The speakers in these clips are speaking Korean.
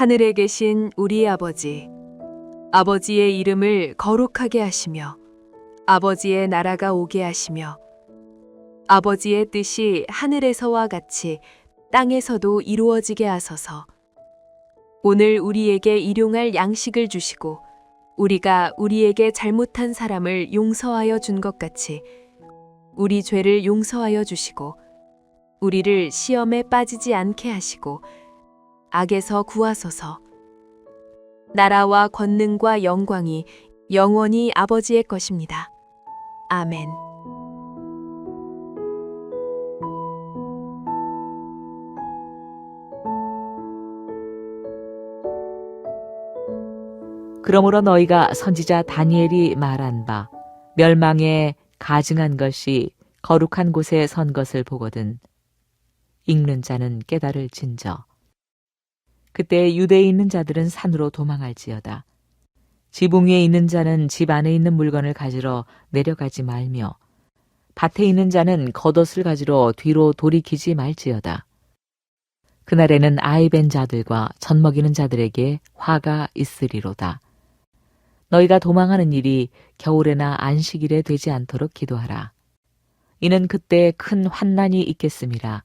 하늘에 계신 우리 아버지, 아버지의 이름을 거룩하게 하시며 아버지의 나라가 오게 하시며 아버지의 뜻이 하늘에서와 같이 땅에서도 이루어지게 하소서. 오늘 우리에게 일용할 양식을 주시고 우리가 우리에게 잘못한 사람을 용서하여 준 것 같이 우리 죄를 용서하여 주시고 우리를 시험에 빠지지 않게 하시고 악에서 구하소서. 나라와 권능과 영광이 영원히 아버지의 것입니다. 아멘. 그러므로 너희가 선지자 다니엘이 말한 바 멸망에 가증한 것이 거룩한 곳에 선 것을 보거든 읽는 자는 깨달을진저. 그때 유대에 있는 자들은 산으로 도망할지어다. 지붕 위에 있는 자는 집 안에 있는 물건을 가지러 내려가지 말며 밭에 있는 자는 겉옷을 가지러 뒤로 돌이키지 말지어다. 그날에는 아이 벤 자들과 젖 먹이는 자들에게 화가 있으리로다. 너희가 도망하는 일이 겨울에나 안식일에 되지 않도록 기도하라. 이는 그때 큰 환난이 있겠음이라.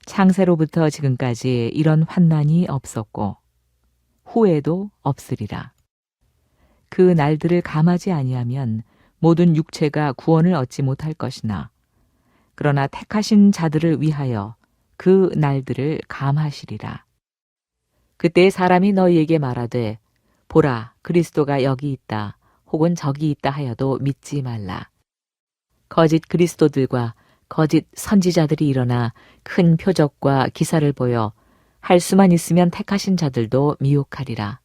창세로부터 지금까지 이런 환난이 없었고 후에도 없으리라. 그 날들을 감하지 아니하면 모든 육체가 구원을 얻지 못할 것이나 그러나 택하신 자들을 위하여 그 날들을 감하시리라. 그때 사람이 너희에게 말하되 보라 그리스도가 여기 있다 혹은 저기 있다 하여도 믿지 말라. 거짓 그리스도들과 거짓 선지자들이 일어나 큰 표적과 기사를 보여 할 수만 있으면 택하신 자들도 미혹하리라.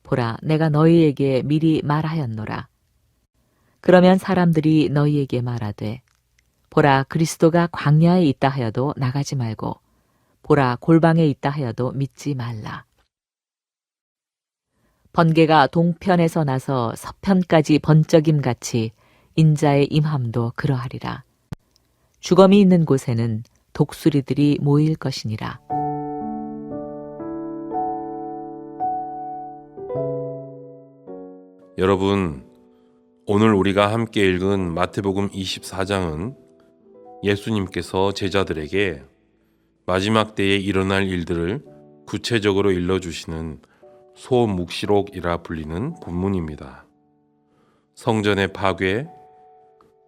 보라, 내가 너희에게 미리 말하였노라. 그러면 사람들이 너희에게 말하되 보라, 그리스도가 광야에 있다 하여도 나가지 말고 보라, 골방에 있다 하여도 믿지 말라. 번개가 동편에서 나서 서편까지 번쩍임같이 인자의 임함도 그러하리라. 주검이 있는 곳에는 독수리들이 모일 것이니라. 여러분, 오늘 우리가 함께 읽은 마태복음 24장은 예수님께서 제자들에게 마지막 때에 일어날 일들을 구체적으로 일러주시는 소묵시록이라 불리는 본문입니다. 성전의 파괴,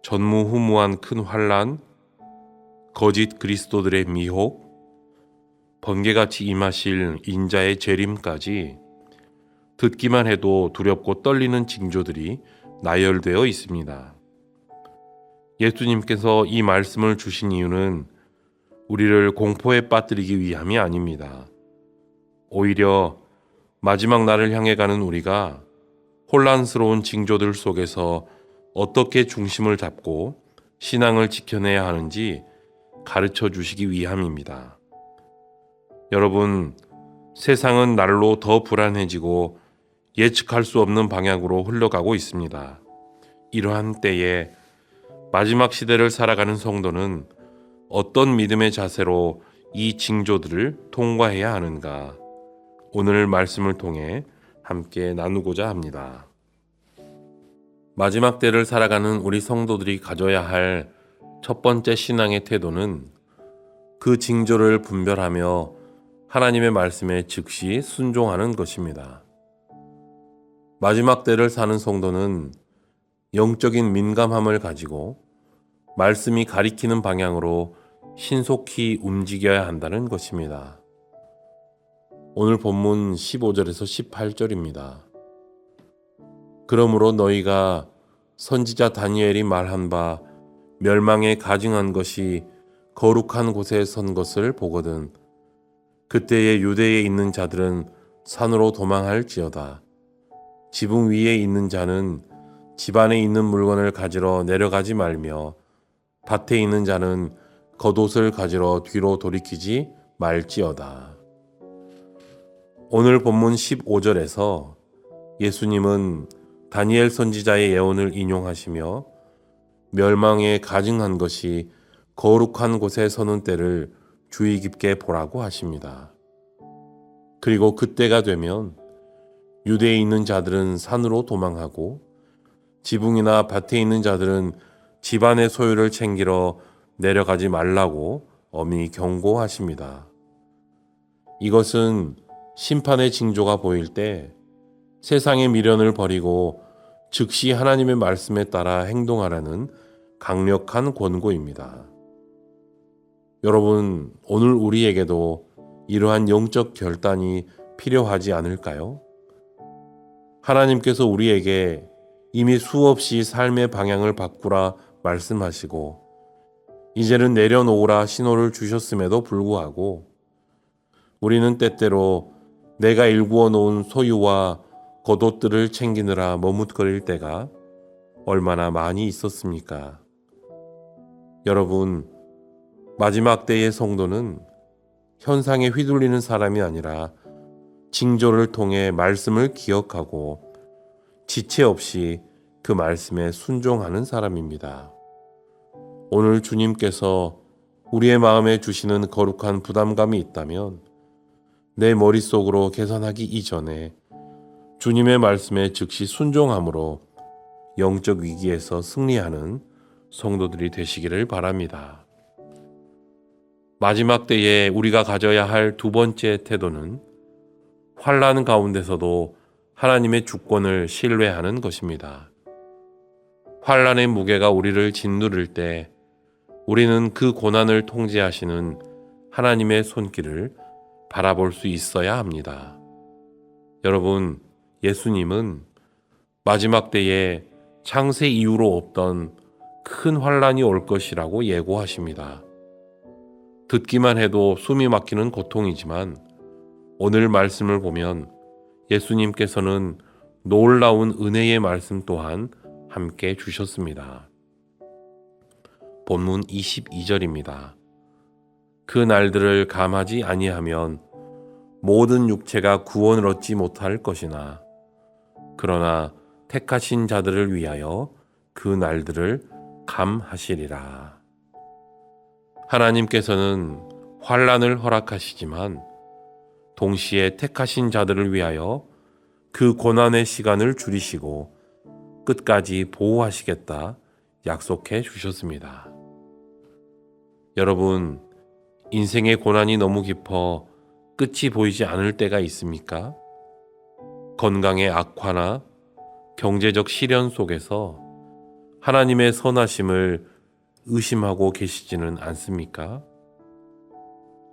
전무후무한 큰 환란, 거짓 그리스도들의 미혹, 번개같이 임하실 인자의 재림까지 듣기만 해도 두렵고 떨리는 징조들이 나열되어 있습니다. 예수님께서 이 말씀을 주신 이유는 우리를 공포에 빠뜨리기 위함이 아닙니다. 오히려 마지막 날을 향해 가는 우리가 혼란스러운 징조들 속에서 어떻게 중심을 잡고 신앙을 지켜내야 하는지 가르쳐 주시기 위함입니다. 여러분, 세상은 날로 더 불안해지고 예측할 수 없는 방향으로 흘러가고 있습니다. 이러한 때에 마지막 시대를 살아가는 성도는 어떤 믿음의 자세로 이 징조들을 통과해야 하는가? 오늘 말씀을 통해 함께 나누고자 합니다. 마지막 때를 살아가는 우리 성도들이 가져야 할 첫 번째 신앙의 태도는 그 징조를 분별하며 하나님의 말씀에 즉시 순종하는 것입니다. 마지막 때를 사는 성도는 영적인 민감함을 가지고 말씀이 가리키는 방향으로 신속히 움직여야 한다는 것입니다. 오늘 본문 15절에서 18절입니다. 그러므로 너희가 선지자 다니엘이 말한 바 멸망에 가증한 것이 거룩한 곳에 선 것을 보거든 그때에 유대에 있는 자들은 산으로 도망할지어다. 지붕 위에 있는 자는 집 안에 있는 물건을 가지러 내려가지 말며 밭에 있는 자는 겉옷을 가지러 뒤로 돌이키지 말지어다. 오늘 본문 15절에서 예수님은 다니엘 선지자의 예언을 인용하시며 멸망에 가증한 것이 거룩한 곳에 서는 때를 주의 깊게 보라고 하십니다. 그리고 그때가 되면 유대에 있는 자들은 산으로 도망하고 지붕이나 밭에 있는 자들은 집안의 소유를 챙기러 내려가지 말라고 엄히 경고하십니다. 이것은 심판의 징조가 보일 때 세상의 미련을 버리고 즉시 하나님의 말씀에 따라 행동하라는 강력한 권고입니다. 여러분, 오늘 우리에게도 이러한 영적 결단이 필요하지 않을까요? 하나님께서 우리에게 이미 수없이 삶의 방향을 바꾸라 말씀하시고 이제는 내려놓으라 신호를 주셨음에도 불구하고 우리는 때때로 내가 일구어 놓은 소유와 겉옷들을 챙기느라 머뭇거릴 때가 얼마나 많이 있었습니까? 여러분, 마지막 때의 성도는 현상에 휘둘리는 사람이 아니라 징조를 통해 말씀을 기억하고 지체 없이 그 말씀에 순종하는 사람입니다. 오늘 주님께서 우리의 마음에 주시는 거룩한 부담감이 있다면 내 머릿속으로 계산하기 이전에 주님의 말씀에 즉시 순종함으로 영적 위기에서 승리하는 성도들이 되시기를 바랍니다. 마지막 때에 우리가 가져야 할 두 번째 태도는 환난 가운데서도 하나님의 주권을 신뢰하는 것입니다. 환난의 무게가 우리를 짓누를 때 우리는 그 고난을 통제하시는 하나님의 손길을 바라볼 수 있어야 합니다. 여러분, 예수님은 마지막 때에 창세 이후로 없던 큰 환난이 올 것이라고 예고하십니다. 듣기만 해도 숨이 막히는 고통이지만 오늘 말씀을 보면 예수님께서는 놀라운 은혜의 말씀 또한 함께 주셨습니다. 본문 22절입니다. 그 날들을 감하지 아니하면 모든 육체가 구원을 얻지 못할 것이나 그러나 택하신 자들을 위하여 그 날들을 감하시리라. 하나님께서는 환난을 허락하시지만 동시에 택하신 자들을 위하여 그 고난의 시간을 줄이시고 끝까지 보호하시겠다 약속해 주셨습니다. 여러분, 인생의 고난이 너무 깊어 끝이 보이지 않을 때가 있습니까? 건강의 악화나 경제적 시련 속에서 하나님의 선하심을 의심하고 계시지는 않습니까?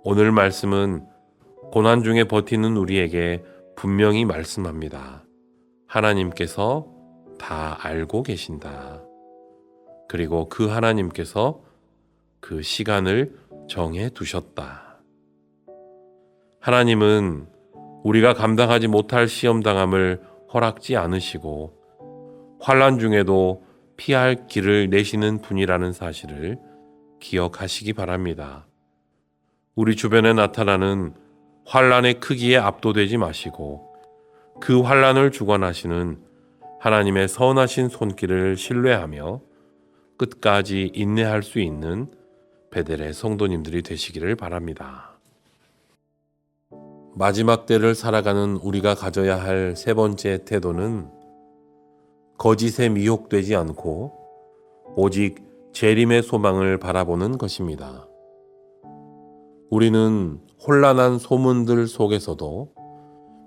오늘 말씀은 고난 중에 버티는 우리에게 분명히 말씀합니다. 하나님께서 다 알고 계신다. 그리고 그 하나님께서 그 시간을 정해 두셨다. 하나님은 우리가 감당하지 못할 시험당함을 허락지 않으시고 환난 중에도 피할 길을 내시는 분이라는 사실을 기억하시기 바랍니다. 우리 주변에 나타나는 환난의 크기에 압도되지 마시고 그 환난을 주관하시는 하나님의 선하신 손길을 신뢰하며 끝까지 인내할 수 있는 베델의 성도님들이 되시기를 바랍니다. 마지막 때를 살아가는 우리가 가져야 할 세 번째 태도는 거짓에 미혹되지 않고 오직 재림의 소망을 바라보는 것입니다. 우리는 혼란한 소문들 속에서도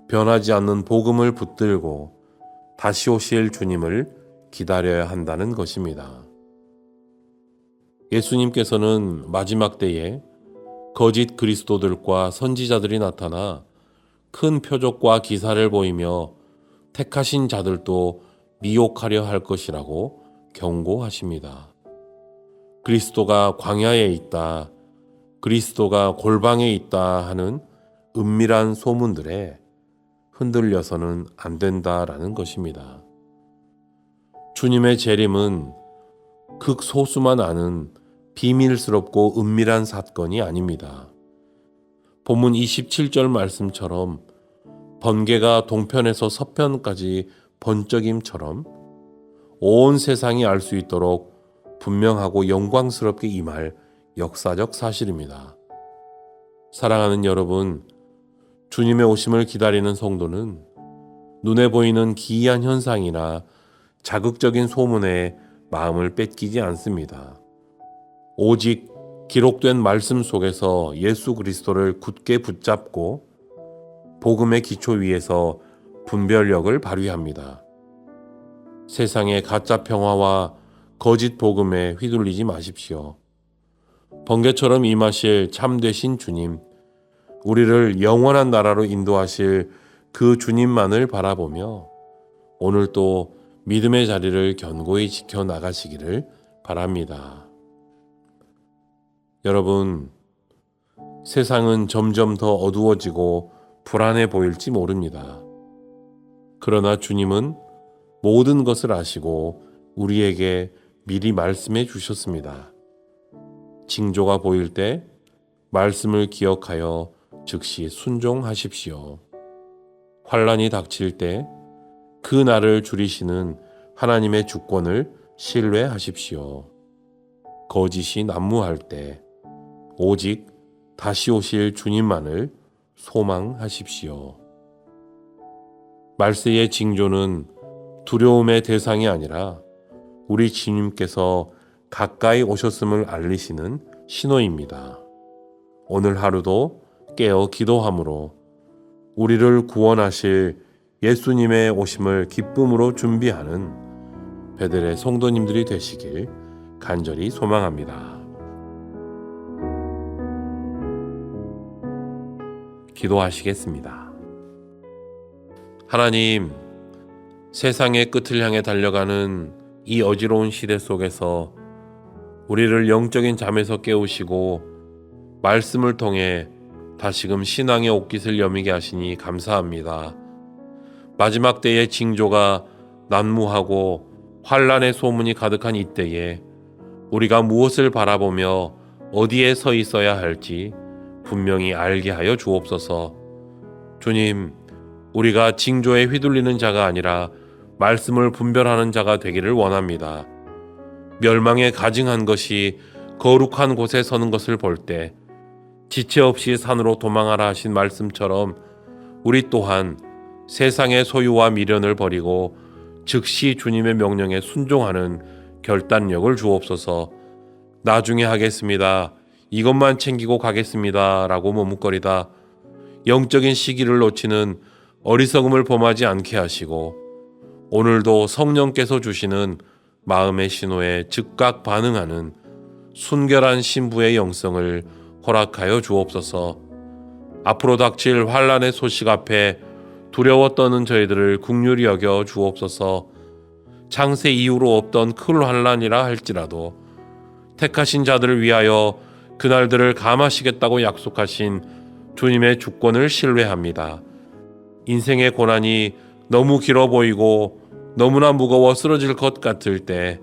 변하지 않는 복음을 붙들고 다시 오실 주님을 기다려야 한다는 것입니다. 예수님께서는 마지막 때에 거짓 그리스도들과 선지자들이 나타나 큰 표적과 기사를 보이며 택하신 자들도 미혹하려 할 것이라고 경고하십니다. 그리스도가 광야에 있다, 그리스도가 골방에 있다 하는 은밀한 소문들에 흔들려서는 안 된다라는 것입니다. 주님의 재림은 극소수만 아는 비밀스럽고 은밀한 사건이 아닙니다. 본문 27절 말씀처럼 번개가 동편에서 서편까지 번쩍임처럼 온 세상이 알 수 있도록 분명하고 영광스럽게 임할 역사적 사실입니다. 사랑하는 여러분, 주님의 오심을 기다리는 성도는 눈에 보이는 기이한 현상이나 자극적인 소문에 마음을 뺏기지 않습니다. 오직 기록된 말씀 속에서 예수 그리스도를 굳게 붙잡고 복음의 기초 위에서 분별력을 발휘합니다. 세상의 가짜 평화와 거짓 복음에 휘둘리지 마십시오. 번개처럼 임하실 참되신 주님, 우리를 영원한 나라로 인도하실 그 주님만을 바라보며 오늘 또 믿음의 자리를 견고히 지켜나가시기를 바랍니다. 여러분, 세상은 점점 더 어두워지고 불안해 보일지 모릅니다. 그러나 주님은 모든 것을 아시고 우리에게 미리 말씀해 주셨습니다. 징조가 보일 때 말씀을 기억하여 즉시 순종하십시오. 환난이 닥칠 때 그 날을 줄이시는 하나님의 주권을 신뢰하십시오. 거짓이 난무할 때 오직 다시 오실 주님만을 소망하십시오. 말세의 징조는 두려움의 대상이 아니라 우리 주님께서 가까이 오셨음을 알리시는 신호입니다. 오늘 하루도 깨어 기도함으로 우리를 구원하실 예수님의 오심을 기쁨으로 준비하는 베델의 성도님들이 되시길 간절히 소망합니다. 기도하시겠습니다. 하나님, 세상의 끝을 향해 달려가는 이 어지러운 시대 속에서 우리를 영적인 잠에서 깨우시고 말씀을 통해 다시금 신앙의 옷깃을 여미게 하시니 감사합니다. 마지막 때의 징조가 난무하고 환난의 소문이 가득한 이때에 우리가 무엇을 바라보며 어디에 서 있어야 할지 분명히 알게 하여 주옵소서. 주님, 우리가 징조에 휘둘리는 자가 아니라 말씀을 분별하는 자가 되기를 원합니다. 멸망에 가증한 것이 거룩한 곳에 서는 것을 볼 때 지체 없이 산으로 도망하라 하신 말씀처럼 우리 또한 세상의 소유와 미련을 버리고 즉시 주님의 명령에 순종하는 결단력을 주옵소서. 나중에 하겠습니다, 이것만 챙기고 가겠습니다 라고 머뭇거리다 영적인 시기를 놓치는 어리석음을 범하지 않게 하시고 오늘도 성령께서 주시는 마음의 신호에 즉각 반응하는 순결한 신부의 영성을 허락하여 주옵소서. 앞으로 닥칠 환난의 소식 앞에 두려워 떠는 저희들을 긍휼히 여겨 주옵소서. 창세 이후로 없던 큰 환난이라 할지라도 택하신 자들을 위하여 그날들을 감하시겠다고 약속하신 주님의 주권을 신뢰합니다. 인생의 고난이 너무 길어 보이고 너무나 무거워 쓰러질 것 같을 때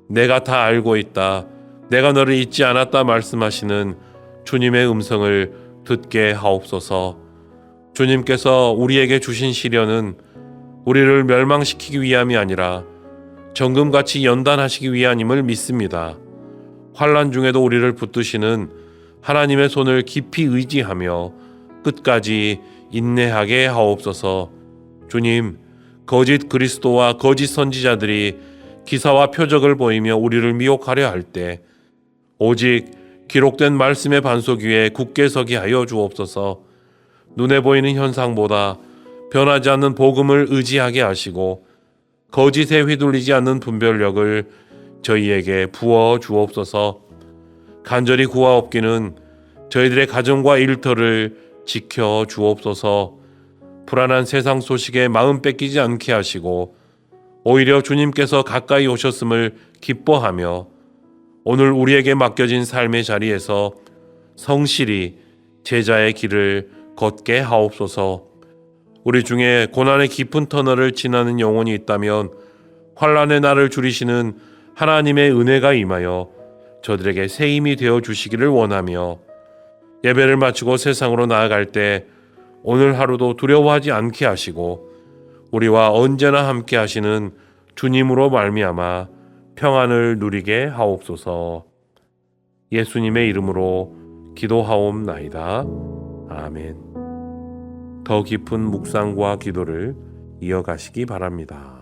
내가 다 알고 있다, 내가 너를 잊지 않았다 말씀하시는 주님의 음성을 듣게 하옵소서. 주님께서 우리에게 주신 시련은 우리를 멸망시키기 위함이 아니라 정금같이 연단하시기 위함임을 믿습니다. 환난 중에도 우리를 붙드시는 하나님의 손을 깊이 의지하며 끝까지 인내하게 하옵소서. 주님, 거짓 그리스도와 거짓 선지자들이 기사와 표적을 보이며 우리를 미혹하려 할 때 오직 기록된 말씀의 반석 위에 굳게 서게 하여 주옵소서. 눈에 보이는 현상보다 변하지 않는 복음을 의지하게 하시고 거짓에 휘둘리지 않는 분별력을 저희에게 부어 주옵소서. 간절히 구하옵기는 저희들의 가정과 일터를 지켜 주옵소서. 불안한 세상 소식에 마음 뺏기지 않게 하시고 오히려 주님께서 가까이 오셨음을 기뻐하며 오늘 우리에게 맡겨진 삶의 자리에서 성실히 제자의 길을 걷게 하옵소서. 우리 중에 고난의 깊은 터널을 지나는 영혼이 있다면 환난의 날을 줄이시는 하나님의 은혜가 임하여 저들에게 새 힘이 되어 주시기를 원하며 예배를 마치고 세상으로 나아갈 때 오늘 하루도 두려워하지 않게 하시고 우리와 언제나 함께 하시는 주님으로 말미암아 평안을 누리게 하옵소서. 예수님의 이름으로 기도하옵나이다. 아멘. 더 깊은 묵상과 기도를 이어가시기 바랍니다.